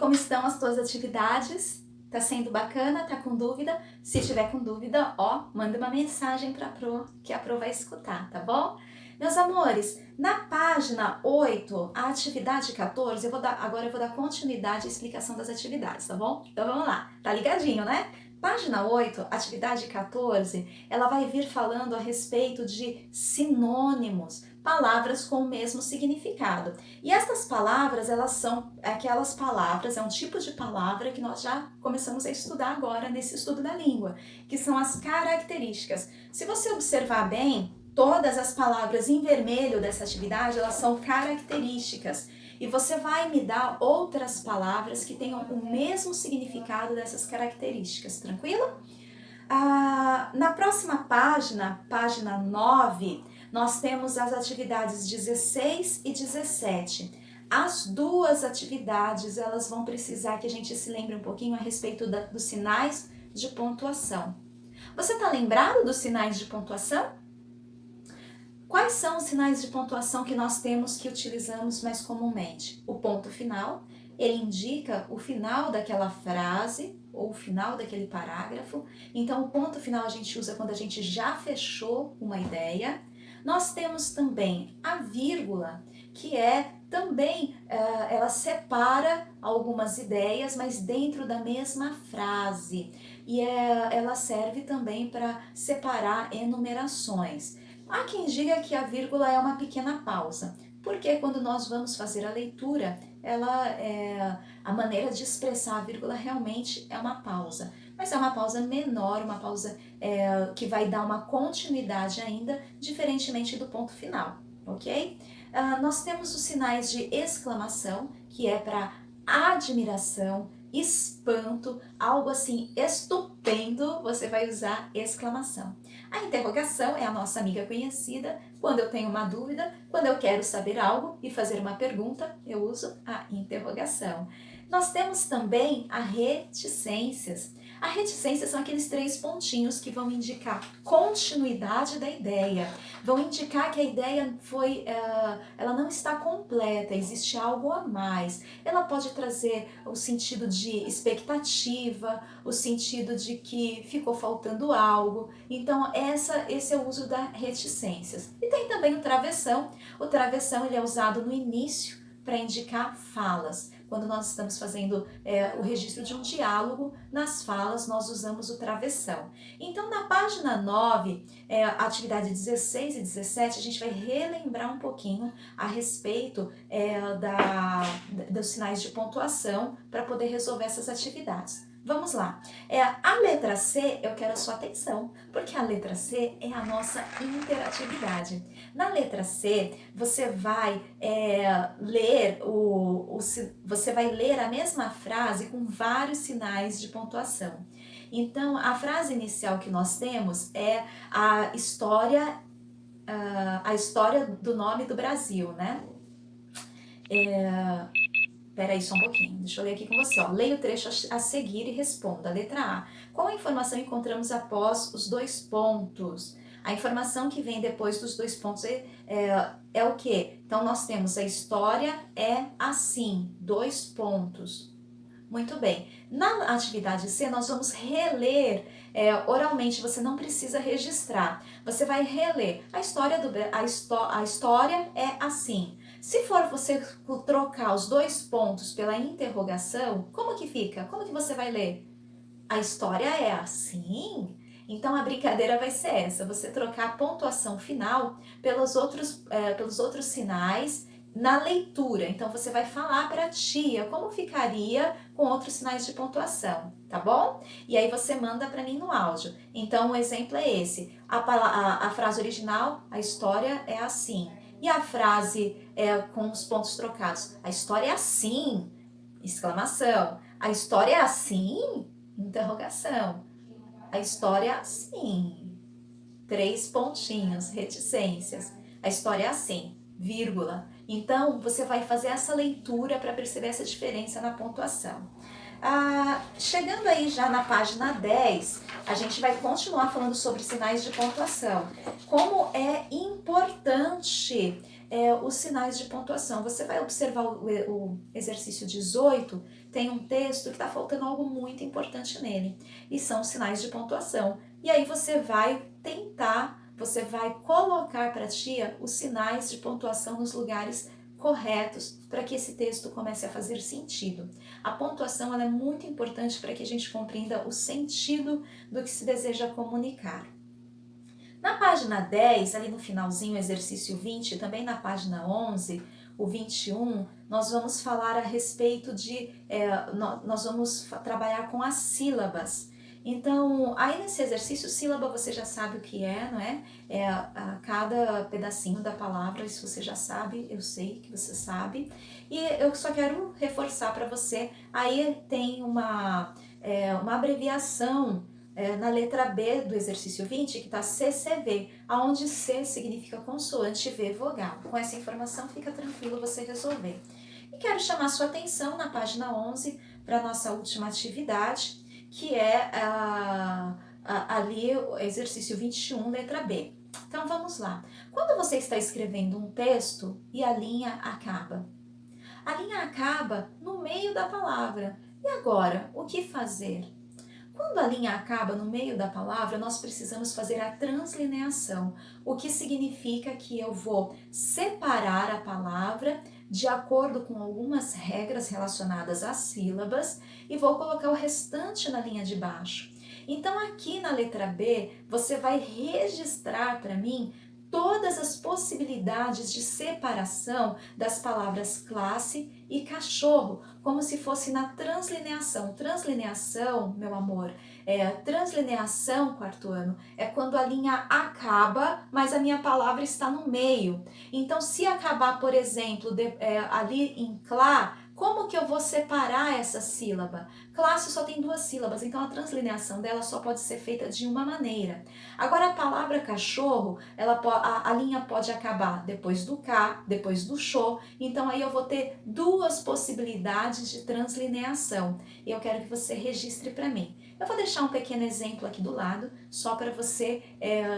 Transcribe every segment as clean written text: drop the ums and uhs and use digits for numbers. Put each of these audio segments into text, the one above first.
Como estão as tuas atividades? Tá sendo bacana? Tá com dúvida? Se tiver com dúvida, manda uma mensagem para a Pro, que a Pro vai escutar, tá bom? Meus amores, na página 8, a atividade 14, agora eu vou dar continuidade à explicação das atividades, tá bom? Então vamos lá, tá ligadinho, né? Página 8, atividade 14, ela vai vir falando a respeito de sinônimos, palavras com o mesmo significado. E estas palavras, elas são aquelas palavras, é um tipo de palavra que nós já começamos a estudar agora nesse estudo da língua, que são as características. Se você observar bem, todas as palavras em vermelho dessa atividade, elas são características. E você vai me dar outras palavras que tenham o mesmo significado dessas características, tranquilo? Na próxima página, página 9, nós temos as atividades 16 e 17. As duas atividades, elas vão precisar que a gente se lembre um pouquinho a respeito dos sinais de pontuação. Você está lembrado dos sinais de pontuação? Quais são os sinais de pontuação que nós temos que utilizamos mais comumente? O ponto final, ele indica o final daquela frase ou o final daquele parágrafo. Então, o ponto final a gente usa quando a gente já fechou uma ideia. Nós temos também a vírgula, que é também, ela separa algumas ideias, mas dentro da mesma frase. E ela serve também para separar enumerações. Há quem diga que a vírgula é uma pequena pausa, porque quando nós vamos fazer a leitura, a maneira de expressar a vírgula realmente é uma pausa, mas é uma pausa menor, uma pausa que vai dar uma continuidade ainda, diferentemente do ponto final, ok? Nós temos os sinais de exclamação, que é para admiração, espanto, algo assim estupendo, você vai usar exclamação. A interrogação é a nossa amiga conhecida. Quando eu tenho uma dúvida, quando eu quero saber algo e fazer uma pergunta, eu uso a interrogação. Nós temos também a reticências. A reticência são aqueles 3 pontinhos que vão indicar continuidade da ideia, vão indicar que a ideia ela não está completa, existe algo a mais. Ela pode trazer o sentido de expectativa, o sentido de que ficou faltando algo. Então esse é o uso da reticências. E tem também o travessão. O travessão ele é usado no início para indicar falas. Quando nós estamos fazendo o registro de um diálogo, nas falas nós usamos o travessão. Então, na página 9, atividade 16 e 17, a gente vai relembrar um pouquinho a respeito dos sinais de pontuação para poder resolver essas atividades. Vamos lá. A letra C, eu quero a sua atenção, porque a letra C é a nossa interatividade. Na letra C, você vai ler a mesma frase com vários sinais de pontuação. Então, a frase inicial que nós temos é a história do nome do Brasil, né? Peraí só um pouquinho, deixa eu ler aqui com você. Leia o trecho a seguir e responda. Letra A. Qual a informação encontramos após os 2 pontos? A informação que vem depois dos 2 pontos é o quê? Então, nós temos a história é assim, 2 pontos. Muito bem. Na atividade C, nós vamos reler oralmente, você não precisa registrar. Você vai reler. A história é assim. Se for você trocar os 2 pontos pela interrogação, como que fica? Como que você vai ler? A história é assim? Então a brincadeira vai ser essa, você trocar a pontuação final pelos outros sinais na leitura. Então você vai falar para a tia como ficaria com outros sinais de pontuação, tá bom? E aí você manda para mim no áudio. Então o exemplo é esse, a frase original, a história é assim. E a frase com os pontos trocados, a história é assim, exclamação. A história é assim, interrogação. A história é assim, 3 pontinhos, reticências. A história é assim, vírgula. Então, você vai fazer essa leitura para perceber essa diferença na pontuação. Chegando aí já na página 10, a gente vai continuar falando sobre sinais de pontuação. Como é importante os sinais de pontuação. Você vai observar o exercício 18, tem um texto que está faltando algo muito importante nele, e são os sinais de pontuação. E aí você vai colocar para a tia os sinais de pontuação nos lugares corretos para que esse texto comece a fazer sentido. A pontuação ela é muito importante para que a gente compreenda o sentido do que se deseja comunicar. Na página 10, ali no finalzinho, exercício 20, também na página 11, o 21, nós vamos falar a respeito nós vamos trabalhar com as sílabas. Então, aí nesse exercício, sílaba você já sabe o que é, não é? Cada pedacinho da palavra, isso você já sabe, eu sei que você sabe. E eu só quero reforçar para você, aí tem uma abreviação na letra B do exercício 20, que está CCV, onde C significa consoante, V vogal. Com essa informação fica tranquilo você resolver. E quero chamar sua atenção na página 11 para a nossa última atividade, que é ali o exercício 21, letra B. Então vamos lá. Quando você está escrevendo um texto e a linha acaba? A linha acaba no meio da palavra. E agora, o que fazer? Quando a linha acaba no meio da palavra, nós precisamos fazer a translineação, o que significa que eu vou separar a palavra de acordo com algumas regras relacionadas às sílabas e vou colocar o restante na linha de baixo. Então aqui na letra B, você vai registrar para mim todas as possibilidades de separação das palavras classe e cachorro, como se fosse na translineação. Translineação, meu amor, translineação, quarto ano, é quando a linha acaba, mas a minha palavra está no meio. Então, se acabar, por exemplo, ali em clá, como que eu vou separar essa sílaba? Classe só tem 2 sílabas, então a translineação dela só pode ser feita de uma maneira. Agora a palavra cachorro, a linha pode acabar depois do K, depois do xô, então aí eu vou ter 2 possibilidades de translineação. E eu quero que você registre para mim. Eu vou deixar um pequeno exemplo aqui do lado, só para você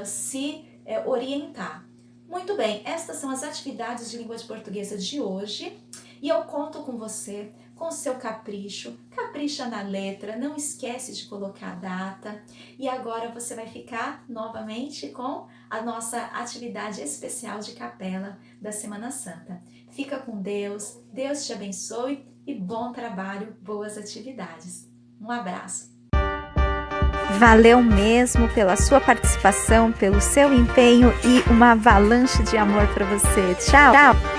se orientar. Muito bem, estas são as atividades de língua portuguesa de hoje. E eu conto com você, com o seu capricho, capricha na letra, não esquece de colocar a data. E agora você vai ficar novamente com a nossa atividade especial de capela da Semana Santa. Fica com Deus, Deus te abençoe e bom trabalho, boas atividades. Um abraço. Valeu mesmo pela sua participação, pelo seu empenho e uma avalanche de amor para você. Tchau! Tchau.